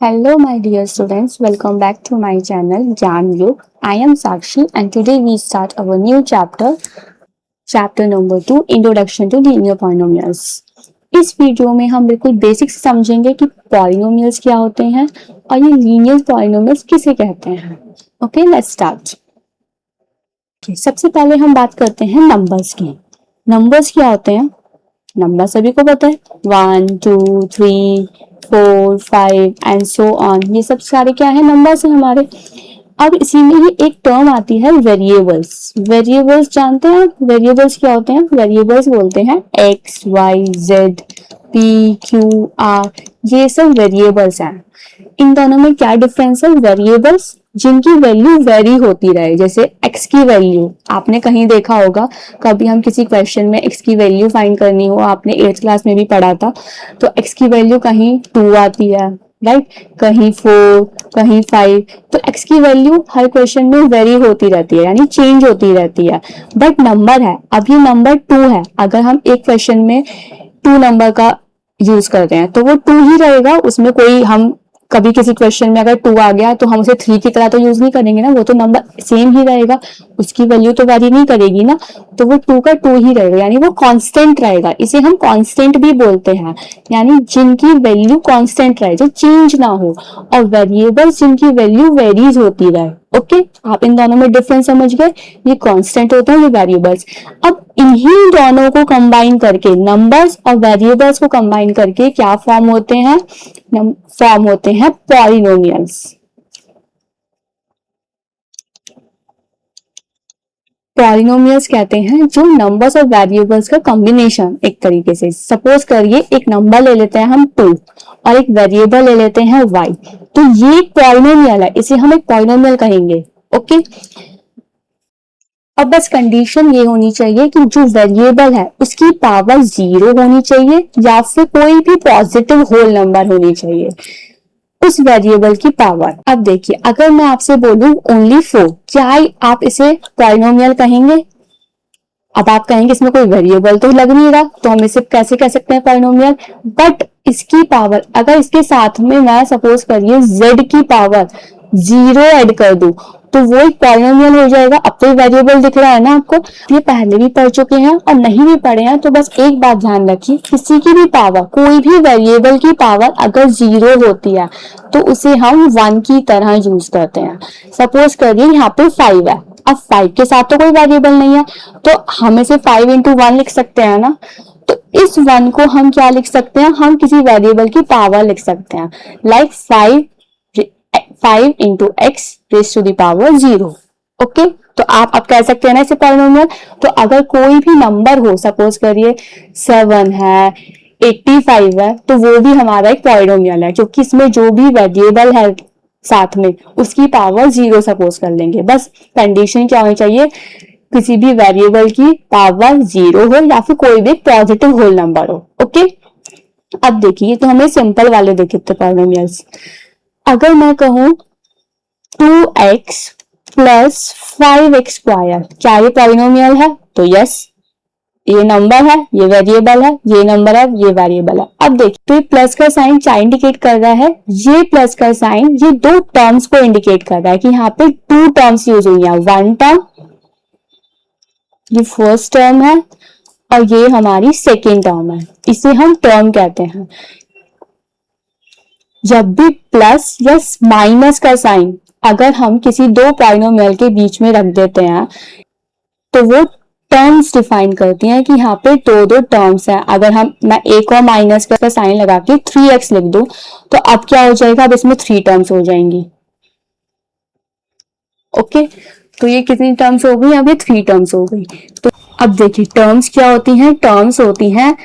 Hello, my dear students. Welcome back to my channel Gyan Yug. I am Sakshi, and today we start our new chapter number 2, Introduction to Linear Polynomials. इस video में हम बिल्कुल basic से समझेंगे कि polynomials क्या होते हैं और ये लीनियर पॉलिनोमियल्स किसे कहते हैं. Okay, let's start. सबसे पहले हम बात करते हैं नंबर्स की. नंबर्स क्या होते हैं? नंबर सभी को पता है, 1 2 3 4 5 एंड सो ऑन. ये सब सारे क्या है? नंबर्स हैं हमारे. अब इसी में ही एक टर्म आती है वेरिएबल्स. वेरिएबल्स जानते हैं? वेरिएबल्स क्या होते हैं? वेरिएबल्स बोलते हैं X Y Z P Q R. ये सब वेरिएबल्स हैं. इन दोनों में क्या डिफरेंस है? वेरिएबल्स जिनकी वैल्यू वेरी होती रहे, जैसे x की वैल्यू आपने कहीं देखा होगा, कभी हम किसी क्वेश्चन में x की वैल्यू फाइंड करनी हो, आपने 8th क्लास में भी पढ़ा था, तो x की वैल्यू कहीं 2 आती है, राइट, कहीं 4, कहीं 5. तो x की वैल्यू हर क्वेश्चन में वेरी होती रहती है, यानी चेंज होती रहती है. बट नंबर है, अब ये नंबर 2 है. अगर हम एक क्वेश्चन में 2 नंबर का यूज करते हैं तो वो 2 ही रहेगा. उसमें कोई हम कभी किसी क्वेश्चन में अगर 2 आ गया तो हम उसे 3 की तरह तो यूज नहीं करेंगे ना, वो तो नंबर सेम ही रहेगा, उसकी वैल्यू तो वेरी नहीं करेगी ना. तो वो 2 का 2 ही रहेगा, यानी वो कांस्टेंट रहेगा. इसे हम कांस्टेंट भी बोलते हैं, यानी जिनकी वैल्यू कांस्टेंट रहे, जो चेंज ना हो. और वेरिएबल्स जिनकी वैल्यू वेरीज होती रहे. ओके, आप इन दोनों में डिफरेंस समझ गए. ये कांस्टेंट होते हैं, ये वेरिएबल्स. अब इन्हीं दोनों को कंबाइन करके, नंबर्स और वेरिएबल्स को कंबाइन करके क्या फॉर्म होते हैं? फॉर्म होते हैं पॉलिनोमियल्स. पॉलिनोमियल्स कहते हैं जो नंबर्स और वेरिएबल्स का कॉम्बिनेशन. एक तरीके से सपोज करिए एक नंबर ले लेते हैं हम 2 और एक वेरिएबल ले लेते हैं y. तो ये एक पॉलिनोमियल है, इसे हम एक पॉलिनोमियल कहेंगे. ओके, अब बस कंडीशन ये होनी चाहिए कि जो वेरिएबल है उसकी पावर 0 होनी चाहिए या फिर कोई भी पॉजिटिव होल नंबर होनी चाहिए उस वेरिएबल की पावर. अब देखिए, अगर मैं आपसे बोलूं ओनली 4, क्या आप इसे पॉलिनोमियल कहेंगे? अब आप कहेंगे इसमें कोई वेरिएबल तो लग नहीं रहा, तो हम इसे कैसे कह सकते हैं पॉलिनोमियल? बट इसकी पावर, अगर इसके साथ में मैं सपोज करिए z की पावर 0 ऐड कर दूं तो वो एक पॉलिनोमियल हो जाएगा. अब तो वेरिएबल दिख रहा है ना आपको. ये पहले भी पढ़ चुके हैं और नहीं भी पढ़े हैं तो बस एक बात ध्यान रखिए, किसी की भी पावर, कोई भी वेरिएबल की पावर अगर 0 होती है तो उसे हम 1 की तरह यूज करते हैं. सपोज करिए यहाँ पे 5 है. अब 5 के साथ तो कोई वेरिएबल नहीं है, तो हम इसे 5 into 1 लिख सकते हैं ना. तो इस 1 को हम क्या लिख सकते हैं? हम किसी वेरिएबल की पावर लिख सकते हैं, like 5 into x raised to the power 0. Okay, तो आप अब कह सकते हैं ना इसे पॉलिनोमियल. तो अगर कोई भी नंबर हो, सपोज करिए 7 है, 85 है, तो वो भी हमारा एक पॉलिनोमियल है, क्योंकि इसमें जो भी वेरिएबल है साथ में उसकी पावर 0 सपोज कर लेंगे. बस कंडीशन क्या होनी चाहिए? किसी भी वेरिएबल की पावर 0 हो या फिर कोई भी पॉजिटिव होल नंबर हो. ओके, अब देखिए, तो हमें सिंपल वाले देखे थे पॉलिनोमियल्स. अगर मैं कहूं 2x प्लस 5x स्क्वायर, क्या ये पॉलिनोमियल है? तो यस, ये नंबर है, ये वेरिएबल है, ये नंबर है, ये वेरिएबल है. अब देखिए, तो ये प्लस का साइन क्या इंडिकेट कर रहा है? ये प्लस का साइन ये दो टर्म्स को इंडिकेट कर रहा है कि यहाँ पे 2 टर्म्स यूज हुई है. 1 टर्म, ये फर्स्ट टर्म है, और ये हमारी सेकेंड टर्म है. इसे हम टर्म कहते हैं. जब भी प्लस या माइनस का साइन अगर हम किसी दो पॉलिनोमियल के बीच में रख देते हैं तो वो टर्म्स डिफाइन करती हैं कि यहाँ पे दो टर्म्स हैं. अगर मैं एक और माइनस का साइन लगा के 3x लिख दूं तो अब क्या हो जाएगा? अब इसमें 3 टर्म्स हो जाएंगी. ओके, तो ये कितनी टर्म्स हो गई? अब ये 3 टर्म्स हो गई. तो अब देखिए, टर्म्स क्या होती हैं? टर्म्स होती हैं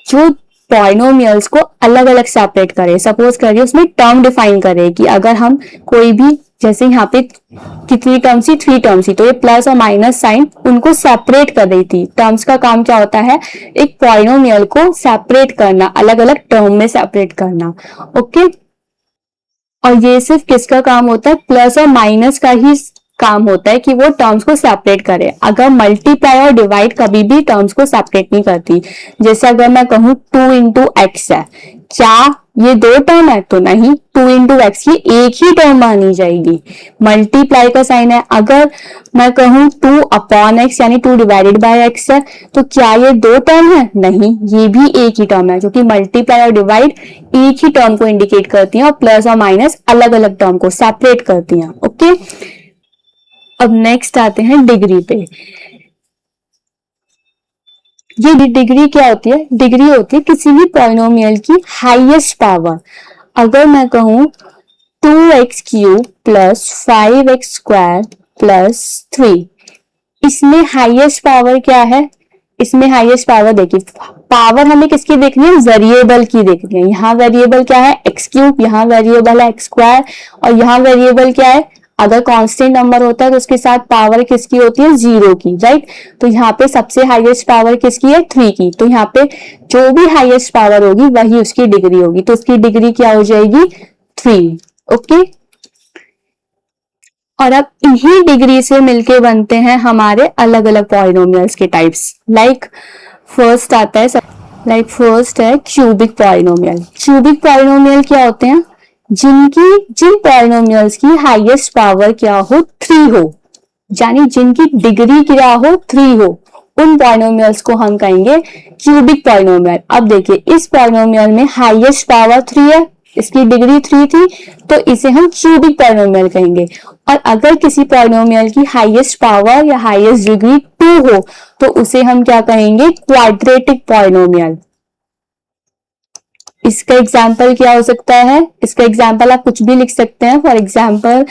जो पॉलिनोमियल्स को अलग अलग सेपरेट करे. सपोज करिए उसमें टर्म डिफाइन करे कि अगर हम कोई भी, जैसे यहाँ पे कितनी टर्म्स थी? 3 टर्म्स थी, तो ये प्लस और माइनस साइन उनको सेपरेट कर रही थी. टर्म्स का काम क्या होता है? एक पॉलिनोमियल को सेपरेट करना, अलग अलग टर्म में सेपरेट करना. ओके, और ये सिर्फ किसका काम होता है? प्लस और माइनस का ही काम होता है कि वो टर्म्स को सेपरेट करे. अगर मल्टीप्लाई और डिवाइड कभी भी टर्म्स को सेपरेट नहीं करती. जैसे अगर मैं कहूं 2 into x है, क्या ये दो टर्म है तो नहीं, 2 इंटू एक्स ये एक ही टर्म मानी जाएगी। मल्टीप्लाई का साइन है, अगर मैं कहूं 2 अपॉन एक्स यानी 2 डिवाइडेड बाय एक्स है तो क्या ये दो टर्म है? नहीं, ये भी एक ही टर्म है, क्योंकि मल्टीप्लाई और डिवाइड एक ही टर्म को इंडिकेट करती हैं और प्लस और माइनस अलग अलग टर्म को सेपरेट करती हैं। ओके, अब नेक्स्ट आते हैं डिग्री पे। ये डिग्री क्या होती है? डिग्री होती है किसी भी पॉलिनोमियल की हाईएस्ट पावर। अगर मैं कहूं 2x cube plus 5x square plus 3, इसमें हाईएस्ट पावर क्या है? इसमें हाईएस्ट पावर देखिए, पावर हमें किसकी देखनी है? वेरिएबल की देखनी है। यहाँ वेरिएबल क्या है? एक्स क्यूब, यहाँ वेरिएबल है एक्स स्क्वायर, और यहाँ वेरिएबल क्या है? अगर कांस्टेंट नंबर होता है तो उसके साथ पावर किसकी होती है? 0 की, राइट। तो यहाँ पे सबसे हाईएस्ट पावर किसकी है? 3 की। तो यहाँ पे जो भी हाईएस्ट पावर होगी वही उसकी डिग्री होगी, तो उसकी डिग्री क्या हो जाएगी? 3। ओके, और अब इन्हीं डिग्री से मिलके बनते हैं हमारे अलग अलग पॉलिनोमियल्स के टाइप्स। फर्स्ट आता है फर्स्ट है क्यूबिक पॉलिनोमियल। क्यूबिक पॉलिनोमियल क्या होते हैं? जिन पॉलिनोमियल्स की हाईएस्ट पावर क्या हो? 3 हो, यानी जिनकी डिग्री क्या हो? 3 हो, उन पॉलिनोमियल्स को हम कहेंगे क्यूबिक पॉलिनोमियल। अब देखिए, इस पॉलिनोमियल में हाईएस्ट पावर 3 है, इसकी डिग्री 3 थी, तो इसे हम क्यूबिक पॉलिनोमियल कहेंगे। और अगर किसी पॉलिनोमियल की हाईएस्ट पावर या हाईएस्ट डिग्री 2 हो तो उसे हम क्या कहेंगे? Quadratic polynomial. इसका एग्जाम्पल क्या हो सकता है? इसका एग्जाम्पल आप कुछ भी लिख सकते हैं। For example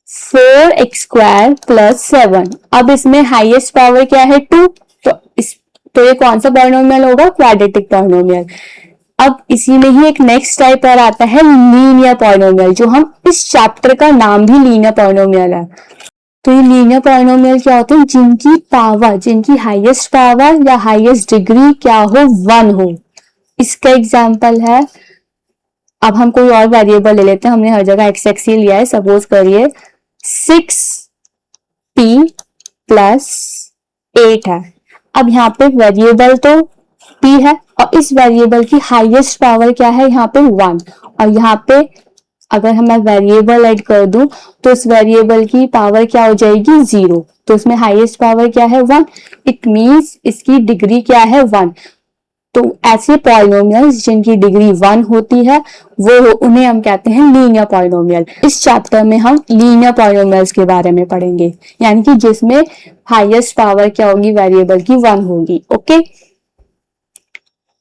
4x square plus 7। अब इसमें हाईएस्ट पावर क्या है? 2, तो ये कौन सा पॉलिनोमियल होगा? Quadratic polynomial. अब इसी में ही एक नेक्स्ट टाइप और आता है लीनियर पॉलिनोमियल, जो हम इस चैप्टर का नाम भी लीनियर पॉलिनोमियल है। तो ये लीनियर पॉलिनोमियल क्या होते हैं? जिनकी पावर, जिनकी हाईएस्ट पावर या हाईएस्ट डिग्री क्या हो? 1 हो। इसका एग्जाम्पल है, अब हम कोई और वेरिएबल ले लेते हैं, हमने हर जगह एक्स एक्स ही लिया है। सपोज करिए 6p प्लस 8 है। अब यहाँ पे वेरिएबल तो p है और इस वेरिएबल की हाईएस्ट पावर क्या है? यहाँ पे 1, और यहाँ पे अगर मैं वेरिएबल ऐड कर दूं तो इस वेरिएबल की पावर क्या हो जाएगी? 0। तो इसमें हाईएस्ट पावर क्या है? 1। इट मींस इसकी डिग्री क्या है? 1। तो ऐसे पॉलिनोमियल्स जिनकी डिग्री 1 होती है उन्हें हम कहते हैं लीनियर पॉलिनोमियल। इस चैप्टर में हम लीनियर पॉलिनोमियल्स के बारे में पढ़ेंगे, यानी कि जिसमें हाईएस्ट पावर क्या होगी? वेरिएबल की 1 होगी। ओके,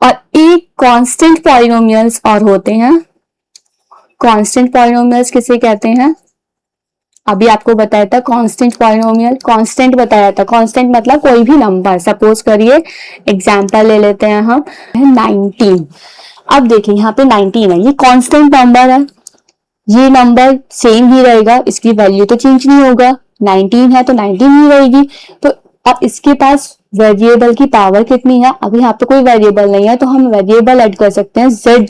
और एक कांस्टेंट पॉलिनोमियल्स और होते हैं। कांस्टेंट पॉलिनोमियल्स किसे कहते हैं? अभी आपको बताया था कांस्टेंट पॉलिनोमियल। कांस्टेंट बताया था, कांस्टेंट मतलब कोई भी नंबर। सपोज करिए एग्जांपल ले लेते हैं हम 19। अब देखिए यहाँ पे 19 है, ये कांस्टेंट नंबर है, ये नंबर सेम ही रहेगा, इसकी वैल्यू तो चेंज नहीं होगा। 19 है तो 19 ही रहेगी। तो अब इसके पास वेरिएबल की पावर कितनी है? अभी यहाँ पे कोई वेरिएबल नहीं है तो हम वेरिएबल ऐड कर सकते हैं। z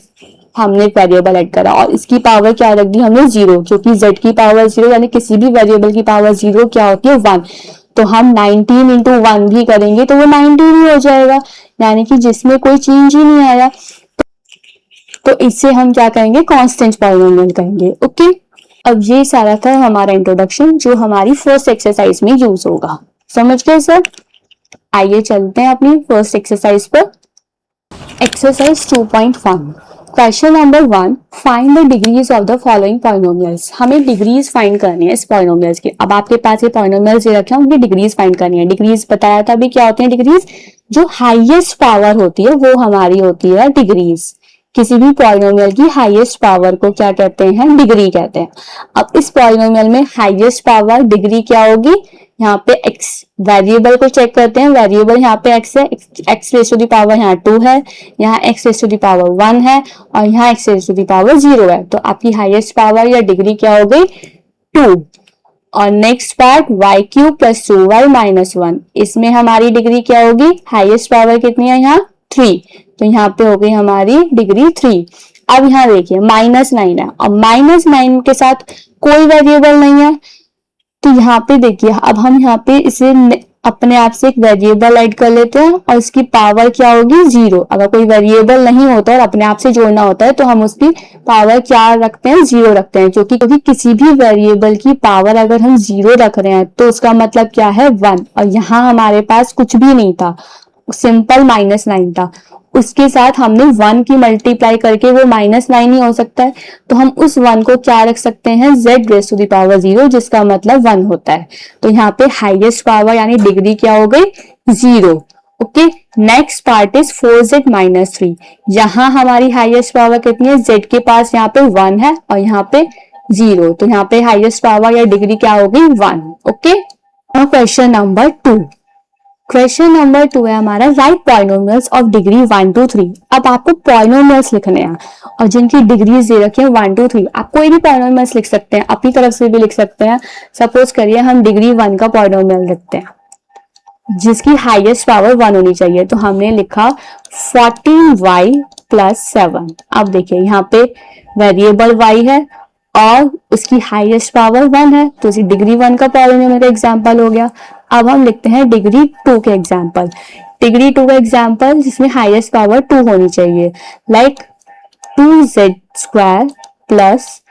हमने वेरिएबल ऐड करा और इसकी पावर क्या रख दी हमने? 0, क्योंकि z की पावर 0 यानी किसी भी वेरिएबल की पावर 0 क्या होती है? 1। तो हम 19 इंटू 1 भी करेंगे तो वो 19 ही हो जाएगा, यानी कि जिसमें कोई चेंज ही नहीं आया। तो इससे हम क्या कहेंगे? कांस्टेंट पॉलिनोमियल कहेंगे। ओके, अब ये सारा था हमारा इंट्रोडक्शन जो हमारी फर्स्ट एक्सरसाइज में यूज होगा। समझ गए सर? आइए चलते हैं अपनी फर्स्ट एक्सरसाइज पर। Exercise 2.1, question number 1, find the degrees of the following polynomials. हमें डिग्रीज फाइंड करनी है इस पॉलिनोमियल्स की। अब आपके पास ये पॉलिनोमियल्स दे रखे हैं, उनकी डिग्रीज फाइंड करनी है। डिग्रीज बताया था अभी क्या होती है? डिग्रीज जो हाईएस्ट पावर होती है वो हमारी होती है डिग्रीज। किसी भी पॉलिनोमियल की हाईएस्ट पावर को क्या कहते हैं? डिग्री कहते हैं। अब इस पॉलिनोमियल में हाईएस्ट पावर डिग्री क्या होगी? यहाँ पे x वेरिएबल को चेक करते हैं। वेरिएबल यहाँ पे x है, x raise to the power यहाँ 2 है, यहाँ x raise to the power 1 है और यहाँ x raise to the power 0 है। तो आपकी हाईएस्ट पावर या डिग्री क्या हो गई? 2। और next part y cube plus 2y minus 1, इसमें हमारी डिग्री क्या होगी? हाईएस्ट पावर कितनी है? यहाँ 3, तो यहाँ पे हो गई हमारी डिग्री 3। अब यहाँ देखिए -9 है और -9 के साथ कोई वेरिएबल नहीं है, तो यहाँ पे देखिए अब हम यहाँ पे इसे अपने आप से एक वेरिएबल ऐड कर लेते हैं और इसकी पावर क्या होगी 0। अगर कोई वेरिएबल नहीं होता और अपने आप से जोड़ना होता है तो हम उसकी पावर क्या रखते हैं 0 रखते हैं, क्योंकि किसी भी वेरिएबल की पावर अगर हम 0 रख रहे हैं तो उसका मतलब क्या है 1। और यहाँ हमारे पास कुछ भी नहीं था, सिंपल -9 था, उसके साथ हमने 1 की मल्टीप्लाई करके वो -9 ही हो सकता है, तो हम उस 1 को क्या रख सकते हैं z⁻⁴ जिसका मतलब 1 होता है। तो यहाँ पे हाईएस्ट पावर यानी डिग्री क्या हो गई 0। Okay, next part is 4z-3। यहाँ हमारी हाईएस्ट पावर कितनी है, z के पास यहाँ पे 1 है और यहाँ पे 0, तो यहाँ पे हाईएस्ट पावर या डिग्री क्या होगी 1। ओके, और क्वेश्चन नंबर 2। क्वेश्चन नंबर 2 है हमारा, right polynomials of degree 1 to 3। अब आपको पॉलिनोमियल्स लिखने हैं और जिनकी डिग्रीज दे रखी है 1 to 3। आप कोई भी पॉलिनोमियल्स लिख सकते हैं, अपनी तरफ से भी लिख सकते हैं। सपोज करिए हम डिग्री 1 का पॉलिनोमियल लिखते हैं जिसकी हाईएस्ट पावर 1 होनी चाहिए, तो हमने लिखा 14y + 7। अब देखिए यहाँ पे वेरिएबल y है और उसकी हाईएस्ट पावर 1 है, तो इसी डिग्री 1 का पॉलिनोमियल का एग्जांपल हो गया। अब हम लिखते हैं डिग्री 2 के एग्जांपल। डिग्री 2 का एग्जांपल जिसमें हाईएस्ट पावर 2 होनी चाहिए, लाइक 2z² +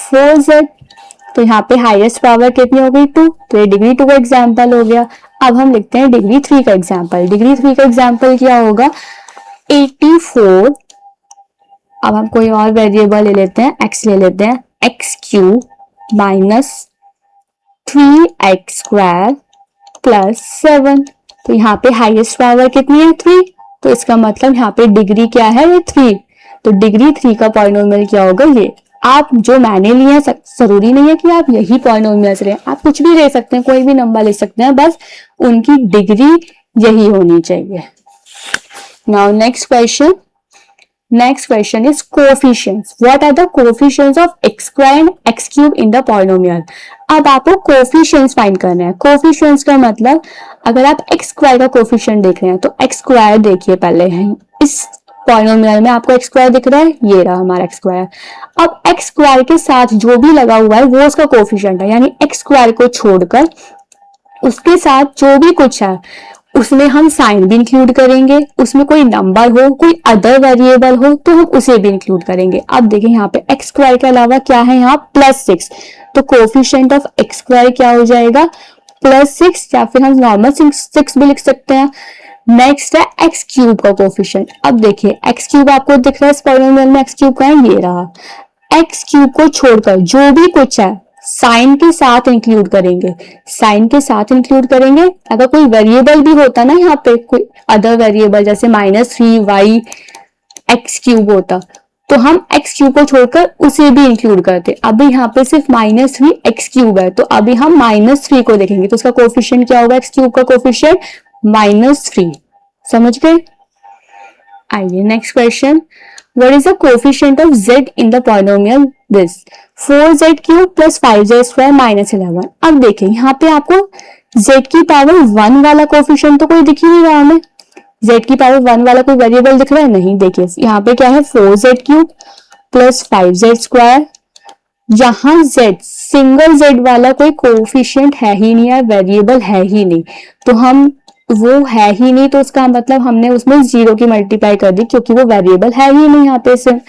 4z। तो यहाँ पे हाईएस्ट पावर कितनी हो गई 2, तो ये डिग्री 2 का एग्जांपल हो गया। अब हम लिखते हैं डिग्री 3 का एग्जांपल। डिग्री 3 का एग्जांपल क्या होगा 84। अब हम कोई और वेरिएबल ले लेते हैं, x ले लेते हैं, x³ - 3x² + 7। तो यहाँ पे हाईएस्ट पावर कितनी है 3, तो इसका मतलब यहाँ पे डिग्री क्या है ये 3। तो डिग्री 3 का पॉलिनोमियल क्या होगा ये। आप जो मैंने लिए हैं जरूरी नहीं है कि आप यही पॉलिनोमियल्स लें, आप कुछ भी ले सकते हैं, कोई भी नंबर ले सकते हैं, बस उनकी डिग्री यही होनी चाहिए। Now next question. Next question is coefficients. What are the coefficients of x² and x³ in the polynomial? अब आपको coefficients फाइंड करना है। coefficients का मतलब अगर आप x² का कोफिशिएंट देख रहे हैं तो x² देखिए पहले है, इस पॉलिनोमियल में आपको x² दिख रहा है, ये रहा हमारा x²। अब x² के साथ जो भी लगा हुआ है वो उसका कोफिशिएंट है, यानी x² को छोड़कर उसके साथ जो भी कुछ है उसमें हम साइन भी इंक्लूड करेंगे, उसमें कोई नंबर हो, कोई अदर वेरिएबल हो तो हम उसे भी इंक्लूड करेंगे। अब देखिए यहाँ पे x² के अलावा क्या है यहाँ +6, तो कोफिशिएंट ऑफ x² क्या हो जाएगा +6, या फिर हम नॉर्मल 6 भी लिख सकते हैं। नेक्स्ट है x³ का कोफिशिएंट। अब देखिए x³ आपको दिख रहा है इस पॉलिनोमियल में, x³ का है ये रहा। x³ को छोड़कर जो भी कुछ है साइन के साथ इंक्लूड करेंगे, साइन के साथ इंक्लूड करेंगे। अगर कोई वेरिएबल भी होता ना यहाँ पे, कोई अदर वेरिएबल जैसे -3y x³ होता, तो हम x³ को छोड़कर उसे भी इंक्लूड करते। अभी यहाँ पे सिर्फ -3 x³ है, तो अभी हम -3 को देखेंगे, तो उसका कोफिशिएंट क्या होगा x³ का कोफिशिएंट -3। समझ गए। आइए next question. What is the coefficient of z in the polynomial this 4z³ + 5z² - 11। अब देखिए यहाँ पे आपको z की पावर 1 वाला कोफिशिएंट तो कोई दिख ही नहीं रहा हमें, z की पावर 1 वाला कोई वेरिएबल दिख रहा है नहीं। देखिए यहाँ पे क्या है 4z³ + 5z²। यहाँ z सिंगल z वाला कोई कोफिशिएंट है ही नहीं है, वेरिएबल है ही नहीं, तो हम वो है ही नहीं, तो उसका मतलब हमने उसमें 0 की मल्टीप्लाई कर दी, क्योंकि वो वेरिएबल है ही नहीं यहाँ पे सिर्फ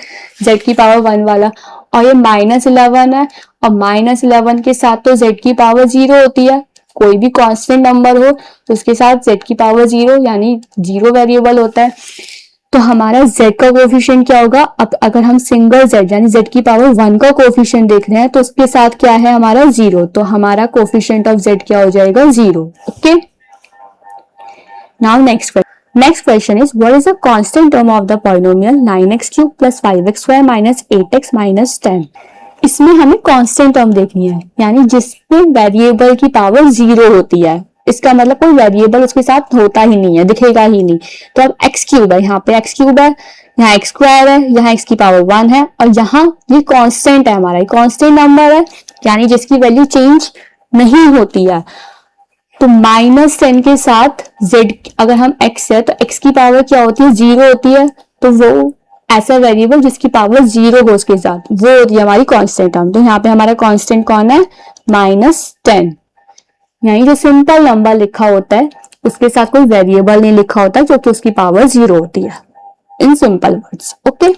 z की पावर 1 वाला। और ये -11 है, और -11 के साथ तो z की पावर 0 होती है, कोई भी कांस्टेंट नंबर हो तो उसके साथ z की पावर 0 यानी 0 वेरिएबल होता है। तो हमारा z का कोफिशिएंट क्या होगा। अब अगर हम सिंगल z यानी z की पावर 1 का कोफिशिएंट देख रहे हैं तो उसके साथ क्या है हमारा 0, तो हमारा कोफिशिएंट ऑफ z क्या हो जाएगा 0। Okay, now next question is what is the constant term of the polynomial 9x³ + 5x² - 8x - 10। इसमें हमें कांस्टेंट टर्म देखनी है, यानी जिसमें वेरिएबल की पावर 0 होती है, इसका मतलब कोई वेरिएबल उसके साथ होता ही नहीं है, दिखेगा ही नहीं। तो अब x³ है, यहाँ पे x³ है, यहाँ x² है, यहाँ x की पावर 1 है, और यहाँ ये कांस्टेंट है हमारा, कांस्टेंट नंबर है यानी जिसकी वैल्यू चेंज नहीं होती है। तो -10 के साथ z अगर हम x है तो x की पावर क्या होती है 0 होती है, तो वो ऐसा वेरिएबल जिसकी पावर 0 हो उसके साथ, वो होती है हमारी कांस्टेंट टर्म। तो यहाँ पे हमारा कांस्टेंट कौन है -10। यानी जो सिंपल नंबर लिखा होता है उसके साथ कोई वेरिएबल नहीं लिखा होता क्योंकि उसकी पावर 0 होती है इन सिंपल वर्ड्स। ओके,